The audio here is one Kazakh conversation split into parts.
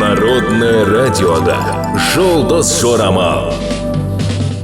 Народное радиода «Жұлдыз жорамал».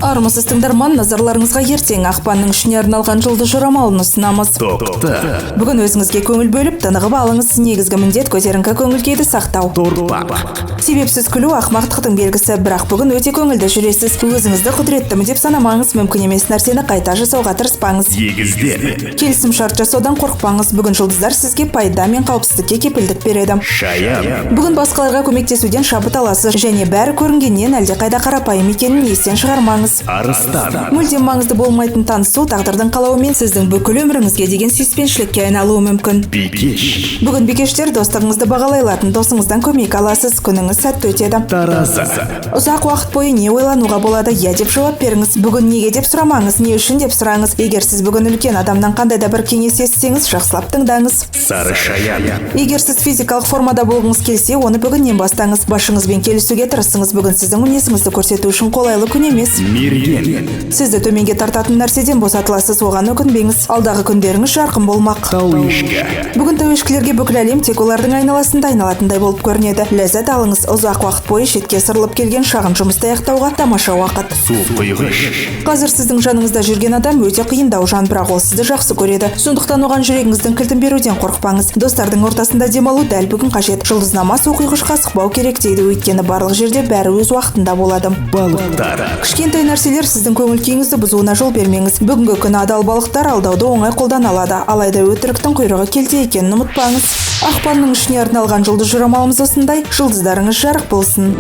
Армысыз тыңдарман, назарларыңызға ертең ақпанның 3-іне арналған жұлдыз жорамалын ұсынамыз. Топта. Бүгін өзіңізге көңіл бөліп, тынығып алыңыз. Негізгі міндет көтеріңкі көңіл-күйді сақтау. Торпақ. Себепсіз күлу ақымақтықтың белгісі, бірақ бүгін өте көңілді жүресіз. Өзіңізді құдіреттімін деп санамаңыз, мүмкін емес нәрсені қайта жасауға тырыспаңыз. Егіздер. Келісім шарт жасаудан қорықпаңыз. Бүгін жұлдыздар сізге пайда мен қауіпсіздікке кепілдік береді. Шаян. Бүгін басқаларға көмектесуден шабыт аласыз, және бәрі көрінгеннен әлдеқайда қарапайым екенін естен шығармаңыз. Арыстан. Мүлдем маңызды болмайтын танысу тағдырдың қалауымен сіздің бүкіл өміріңізге деген сүйіспеншілікке айналуы мүмкін. Бикеш. Бүгін бикештер достығыңызды бағалай алатын досыңыздан көмек аласыз, күніңіз сәтті өтеді. Тараза. Ұзақ уақыт бойы не ойлануға болады, я деп жауап беріңіз. Бүгін неге деп сұрамаңыз, не үшін деп сұраңыз. Егер сіз бүгін үлкен адамнан қандай да бір кеңес естісеңіз, жақсылап тыңдаңыз. Сары шаян. Егер сіз физикалық формада болғыңыз келсе, оны бүгіннен бастаңыз. Басшыңызбен келісуге тырысыңыз. Бүгін сіздің мінезіңізді көрсету үшін қолайлы күн емес. Мерген. Сізді төменге тартатын нәрседен босатыласыз, оған өкінбеңіз. Алдағы күндеріңіз жарқын болмақ. Тауешкі. Бүгін тәуешкілерге бүкіл әлем тек олардың айналасында айналатындай болып көрінеді. Ләззат алыңыз. Ұзақ уақыт бойы шетке сырылып келген шағын жұмысты аяқтауға тамаша уақыт. Су құйғыш. Қазір сіздің жаныңызда жүрген адам өте қиындау жан, бірақ ол сізді жақсы көреді. Сондықтан оған жүрегіңіздің кілтін беруден қорықпаңыз. Достардың ортасында демалу дәл бүгін қажет. Жұлдызнама су құйғышқа асықпау керек дейді, өйткені барлық жерде бәрі өз уақытында болады. Балықтар. Кішкентай нәрселер сіздің көңіл күйіңізді бұзуына жол бермеңіз. Бүгінгі күні адал балықтар алдауды оңай қолдана алады, алайда өтіріктің құйрығы келте екенін ұмытпаңыз. Ақпанның 3-іне арналған жұлдыз жорамалымыз осындай. Жұлдыздарыңыз жарық болсын.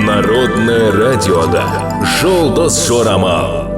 Народное радиода «Жұлдыз жорамал».